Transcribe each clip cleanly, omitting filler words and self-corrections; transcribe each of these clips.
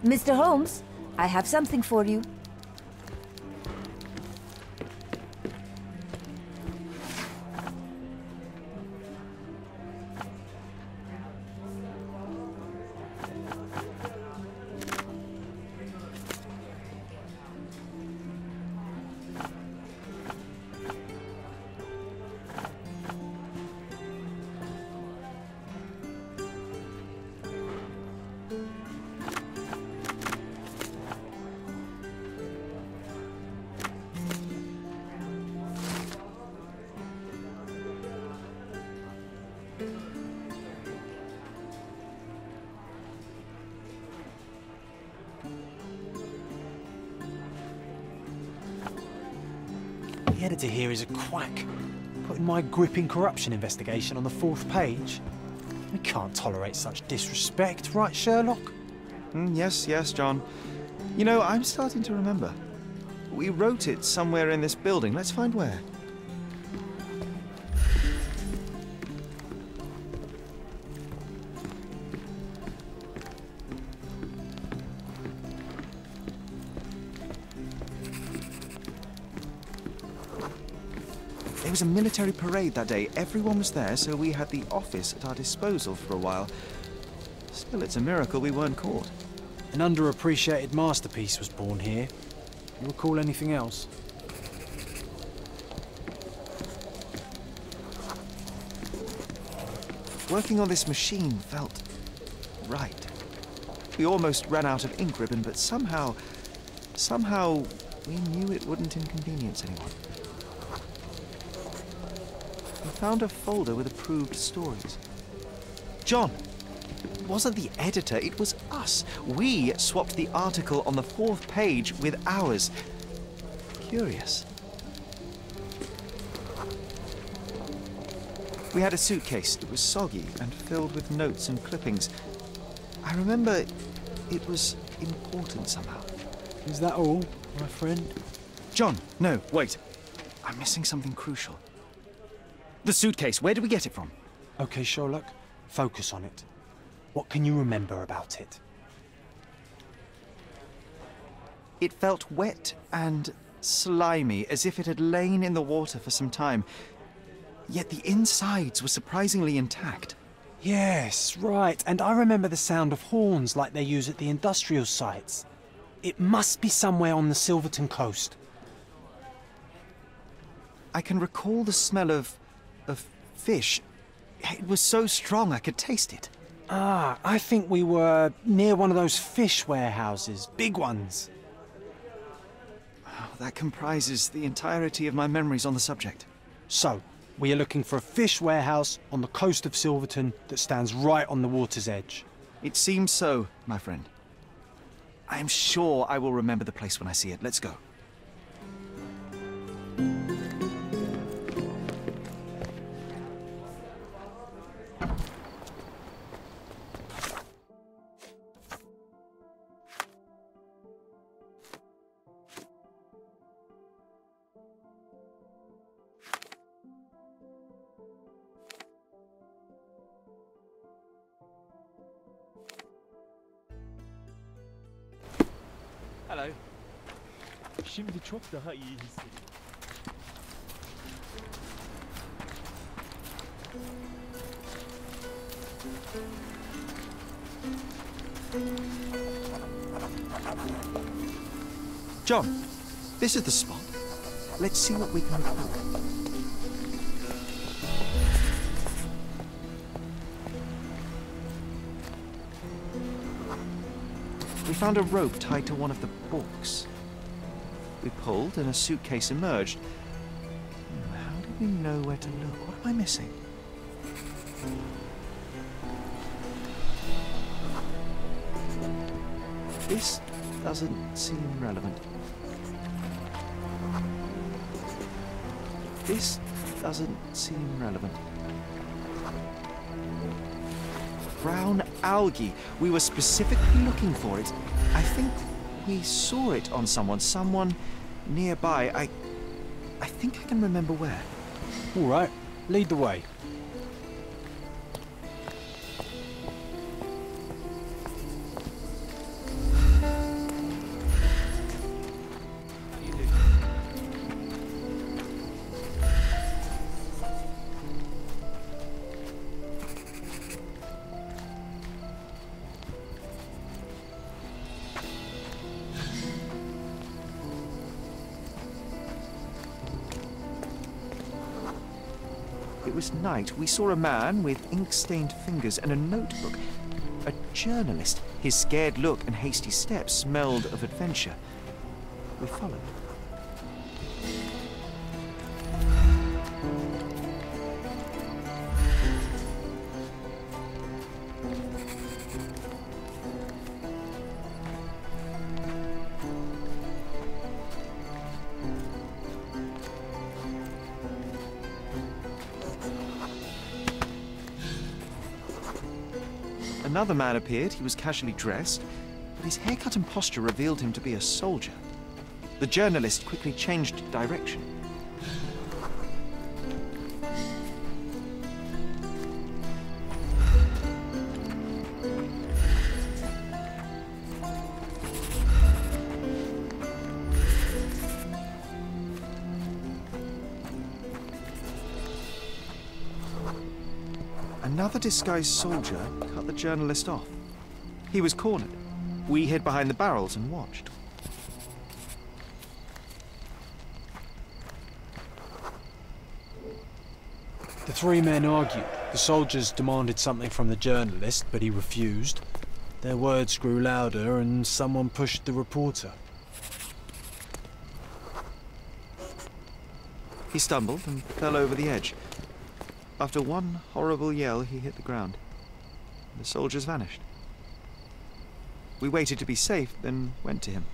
Mr. Holmes, I have something for you. The editor here is a quack, putting my gripping corruption investigation on the 4th page. We can't tolerate such disrespect, right, Sherlock? Yes, John. You know, I'm starting to remember. We wrote it somewhere in this building. Let's find where. There was a military parade that day. Everyone was there, so we had the office at our disposal for a while. Still, it's a miracle we weren't caught. An underappreciated masterpiece was born here. You recall anything else? Working on this machine felt right. We almost ran out of ink ribbon, but somehow we knew it wouldn't inconvenience anyone. We found a folder with approved stories. John! It wasn't the editor, it was us. We swapped the article on the 4th page with ours. Curious. We had a suitcase. It was soggy and filled with notes and clippings. I remember it was important somehow. Is that all, my friend? John, no, wait. I'm missing something crucial. The suitcase, where did we get it from? Okay, Sherlock, focus on it. What can you remember about it? It felt wet and slimy, as if it had lain in the water for some time. Yet the insides were surprisingly intact. Yes, right. And I remember the sound of horns like they use at the industrial sites. It must be somewhere on the Silverton coast. I can recall the smell of fish. It was so strong I could taste it. Ah, I think we were near one of those fish warehouses. Big ones. Oh, that comprises the entirety of my memories on the subject. So, we are looking for a fish warehouse on the coast of Silverton that stands right on the water's edge. It seems so, my friend. I am sure I will remember the place when I see it. Let's go. Hello. Şimdi çok daha iyi hissediyorum. John, this is the spot. Let's see what we can recall. We found a rope tied to one of the books. We pulled and a suitcase emerged. How did we know where to look? What am I missing? This doesn't seem relevant. This doesn't seem relevant. Brown algae. We were specifically looking for it. I think we saw it on someone nearby. I think I can remember where. All right, lead the way. moonless night, we saw a man with ink-stained fingers and a notebook. A journalist. His scared look and hasty steps smelled of adventure. We followed. Another man appeared. He was casually dressed, but his haircut and posture revealed him to be a soldier. The journalist quickly changed direction. Another disguised soldier cut the journalist off. He was cornered. We hid behind the barrels and watched. The three men argued. The soldiers demanded something from the journalist, but he refused. Their words grew louder and someone pushed the reporter. He stumbled and fell over the edge. After one horrible yell, he hit the ground. The soldiers vanished. We waited to be safe, then went to him.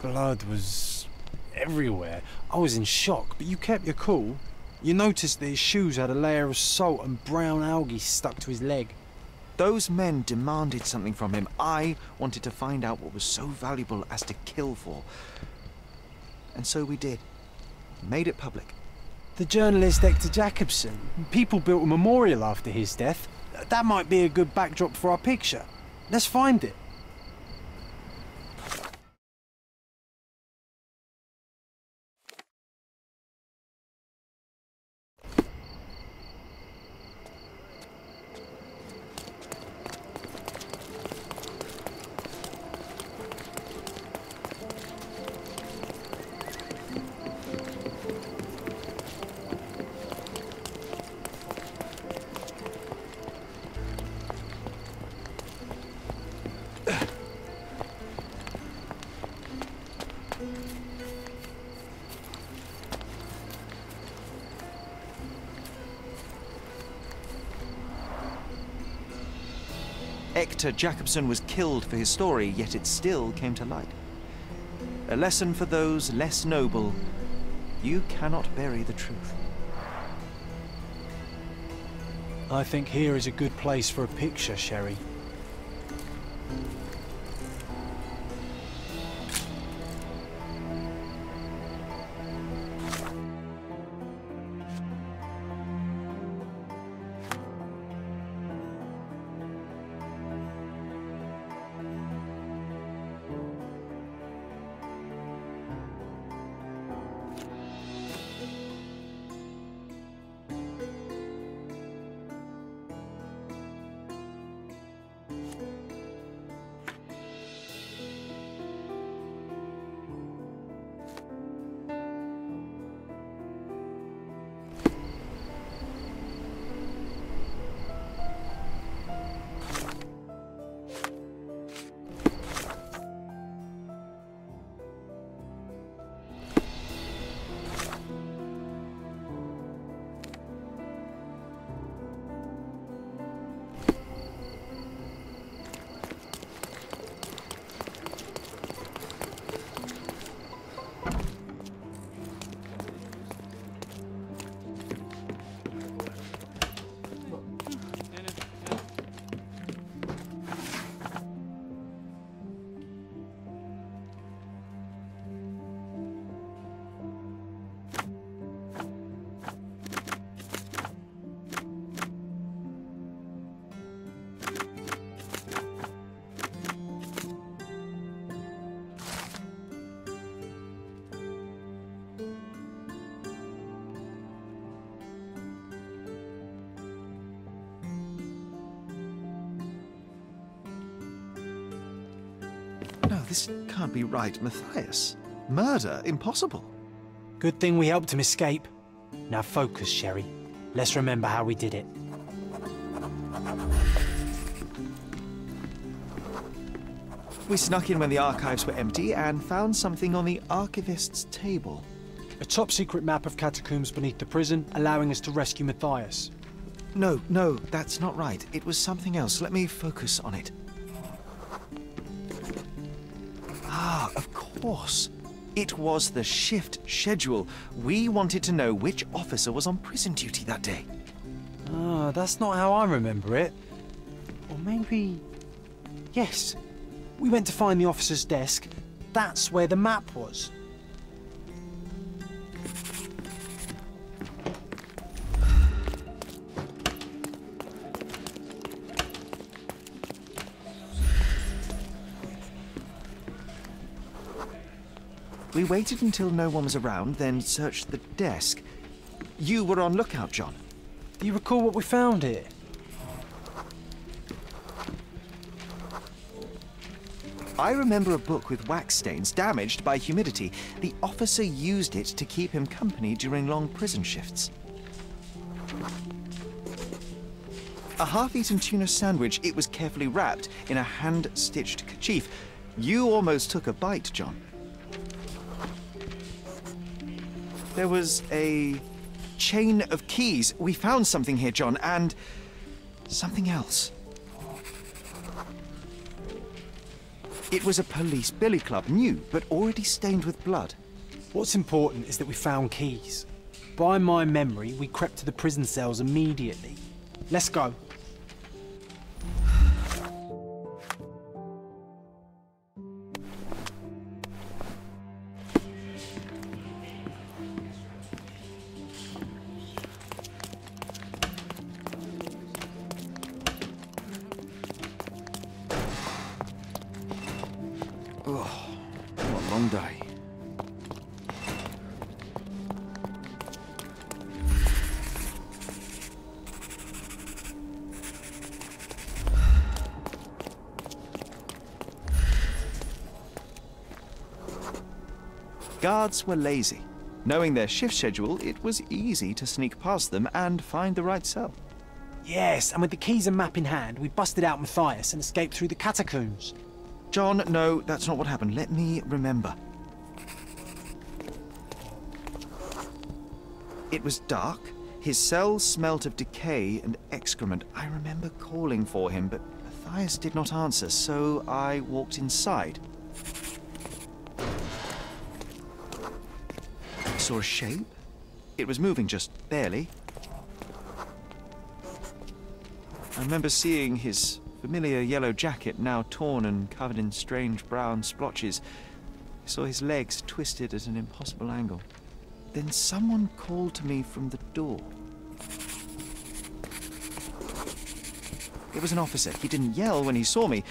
Blood was everywhere. I was in shock, but you kept your cool. You noticed that his shoes had a layer of salt and brown algae stuck to his leg. Those men demanded something from him. I wanted to find out what was so valuable as to kill for. And so we did. Made it public. The journalist Hector Jacobson. People built a memorial after his death. That might be a good backdrop for our picture. Let's find it. Hector Jacobson was killed for his story, yet it still came to light. A lesson for those less noble. You cannot bury the truth. I think here is a good place for a picture, Sherry. this can't be right, Matthias. Murder? Impossible. Good thing we helped him escape. Now focus, Sherry. Let's remember how we did it. We snuck in when the archives were empty and found something on the archivist's table. A top-secret map of catacombs beneath the prison, allowing us to rescue Matthias. No, that's not right. It was something else. Let me focus on it. Ah, of course. It was the shift schedule. We wanted to know which officer was on prison duty that day. Ah, that's not how I remember it. Or maybe... Yes. We went to find the officer's desk. That's where the map was. We waited until no one was around, then searched the desk. You were on lookout, John. Do you recall what we found here? I remember a book with wax stains damaged by humidity. The officer used it to keep him company during long prison shifts. A half-eaten tuna sandwich. It was carefully wrapped in a hand-stitched kerchief. You almost took a bite, John. There was a chain of keys. We found something here, John, and something else. It was a police billy club, new, but already stained with blood. What's important is that we found keys. By my memory, we crept to the prison cells immediately. Let's go. Oh, what a long day. Guards were lazy. Knowing their shift schedule, it was easy to sneak past them and find the right cell. Yes, and with the keys and map in hand, we busted out Matthias and escaped through the catacombs. John, no, that's not what happened. Let me remember. It was dark. His cell smelt of decay and excrement. I remember calling for him, but Matthias did not answer, so I walked inside. I saw a shape. It was moving just barely. I remember seeing his familiar yellow jacket, now torn and covered in strange brown splotches. I saw his legs twisted at an impossible angle. Then someone called to me from the door. It was an officer. He didn't yell when he saw me,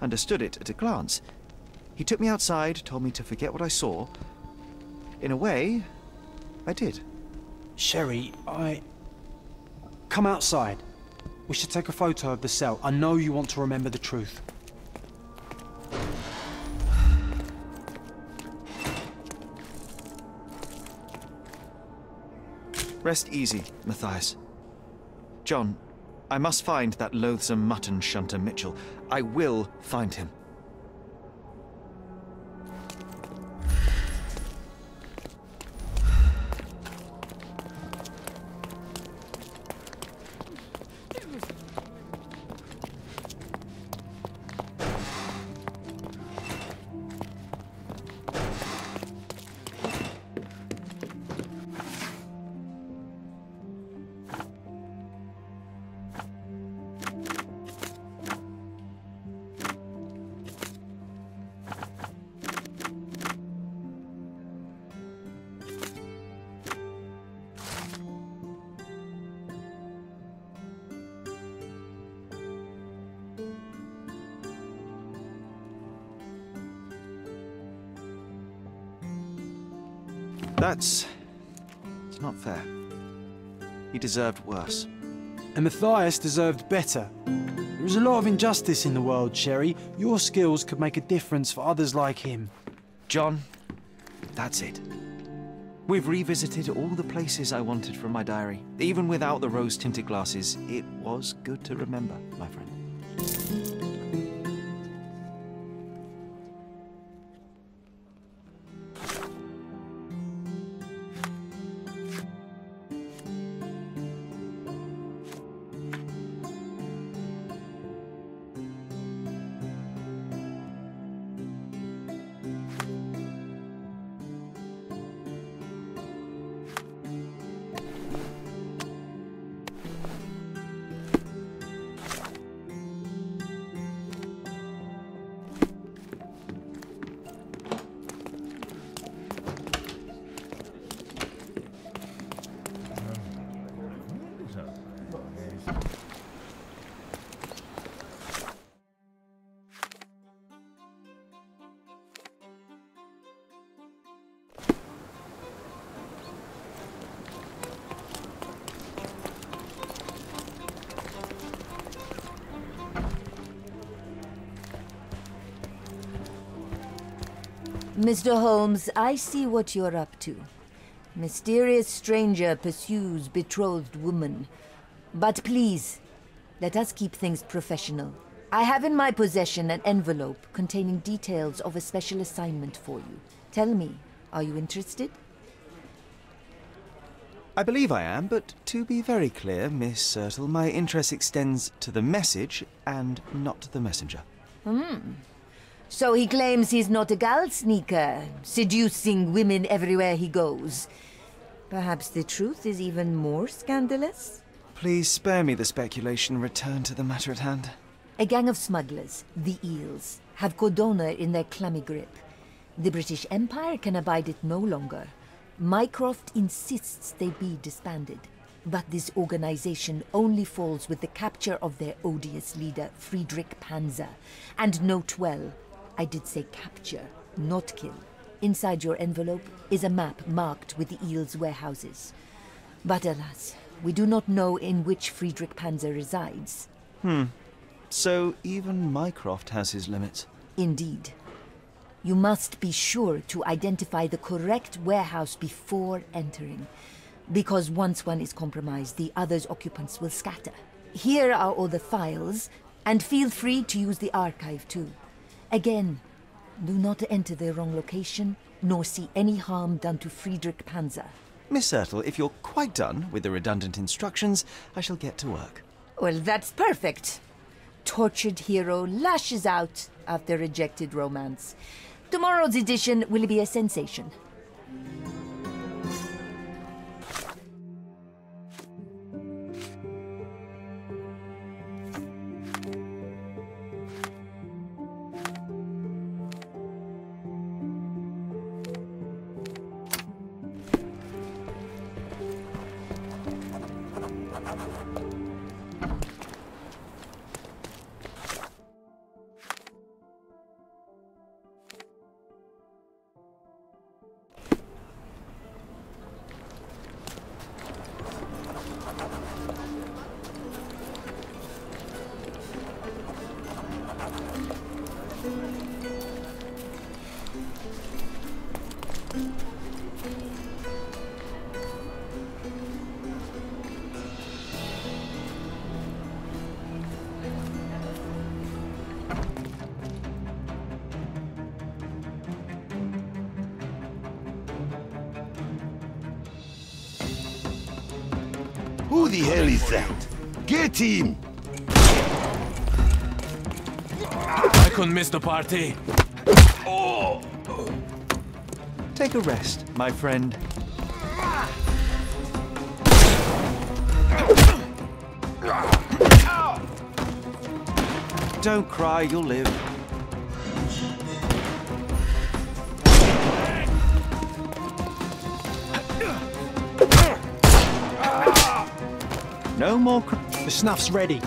understood it at a glance. He took me outside, told me to forget what I saw. In a way, I did. Sherry, Come outside. We should take a photo of the cell. I know you want to remember the truth. Rest easy, Matthias. John, I must find that loathsome mutton shunter Mitchell. I will find him. It's not fair. He deserved worse. And Matthias deserved better. There is a lot of injustice in the world, Sherry. Your skills could make a difference for others like him. John, that's it. We've revisited all the places I wanted from my diary. Even without the rose-tinted glasses, it was good to remember, my friend. Mr. Holmes, I see what you're up to. Mysterious stranger pursues betrothed woman. But please, let us keep things professional. I have in my possession an envelope containing details of a special assignment for you. Tell me, are you interested? I believe I am, but to be very clear, Miss Sertle, my interest extends to the message and not the messenger. So he claims he's not a gal sneaker, seducing women everywhere he goes. Perhaps the truth is even more scandalous? Please spare me the speculation and return to the matter at hand. A gang of smugglers, the Eels, have Codona in their clammy grip. The British Empire can abide it no longer. Mycroft insists they be disbanded. But this organization only falls with the capture of their odious leader, Friedrich Panzer. And note well, I did say capture, not kill. Inside your envelope is a map marked with the Eels' warehouses. But alas, we do not know in which Friedrich Panzer resides. So even Mycroft has his limits. Indeed. You must be sure to identify the correct warehouse before entering. Because once one is compromised, the other's occupants will scatter. Here are all the files, and feel free to use the archive too. Again, do not enter the wrong location, nor see any harm done to Friedrich Panzer. Miss Sertle, if you're quite done with the redundant instructions, I shall get to work. Well, that's perfect. Tortured hero lashes out after rejected romance. Tomorrow's edition will be a sensation. Who the hell is that? Get him! I couldn't miss the party. Take a rest, my friend. Don't cry, you'll live. No more The snuff's ready.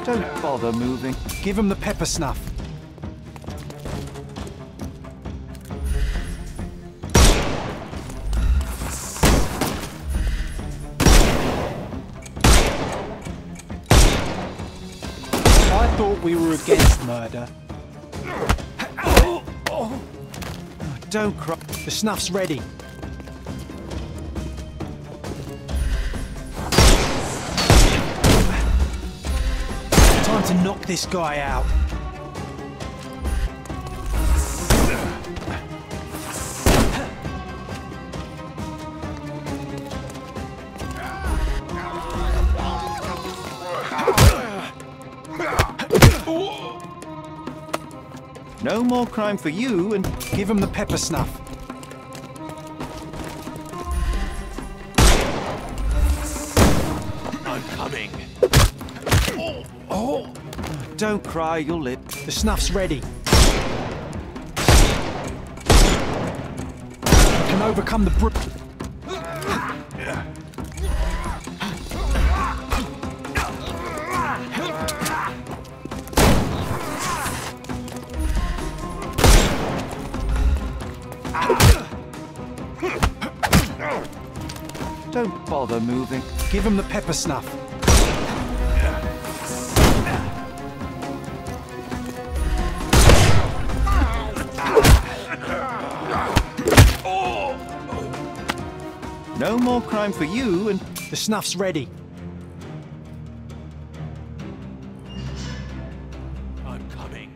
Don't bother moving. Give him the pepper snuff. we were against murder. Don't cry. The snuff's ready. Time to knock this guy out. No more crime for you, and Give him the pepper snuff. I'm coming. don't cry, you'll live. The snuff's ready. You can overcome the Don't bother moving. Give him the pepper snuff. No more crime for you, and The snuff's ready. I'm coming.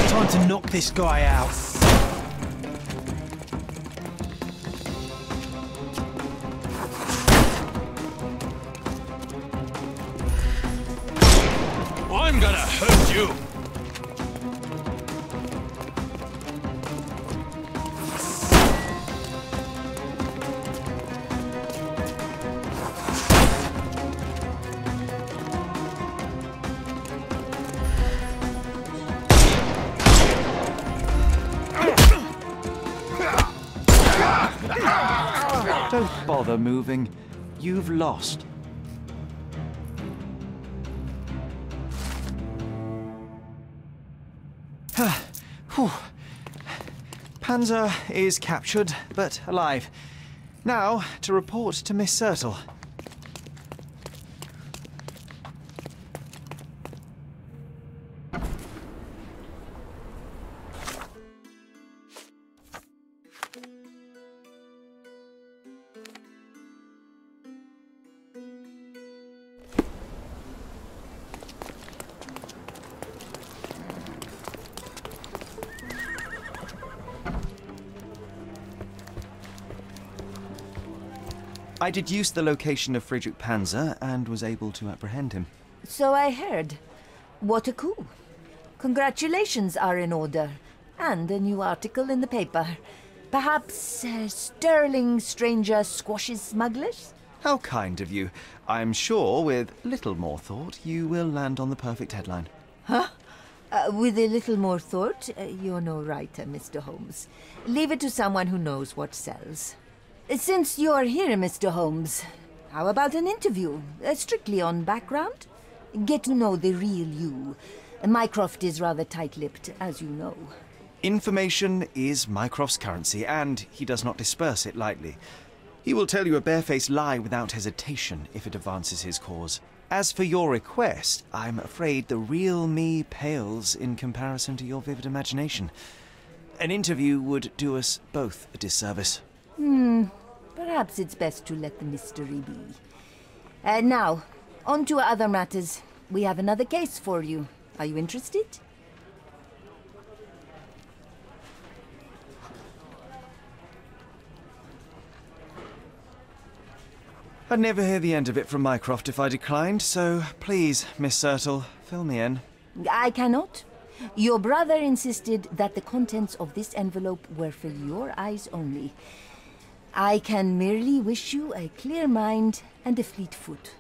Time to knock this guy out. I'm gonna hurt you. don't bother moving. You've lost. Whew. Panzer is captured, but alive. Now, to report to Miss Sertle. I deduced the location of Friedrich Panzer and was able to apprehend him. So I heard. What a coup. Congratulations are in order. And a new article in the paper. Perhaps sterling stranger squashes smugglers? How kind of you. I'm sure with little more thought you will land on the perfect headline. Huh? With a little more thought, you're no writer, Mr. Holmes. Leave it to someone who knows what sells. Since you're here, Mr. Holmes, how about an interview? Strictly on background? Get to know the real you. Mycroft is rather tight-lipped, as you know. Information is Mycroft's currency, and he does not disperse it lightly. He will tell you a barefaced lie without hesitation if it advances his cause. As for your request, I'm afraid the real me pales in comparison to your vivid imagination. An interview would do us both a disservice. Perhaps it's best to let the mystery be. Now, on to other matters. We have another case for you. Are you interested? I'd never hear the end of it from Mycroft if I declined, so please, Miss Sertle, fill me in. I cannot. Your brother insisted that the contents of this envelope were for your eyes only. I can merely wish you a clear mind and a fleet foot.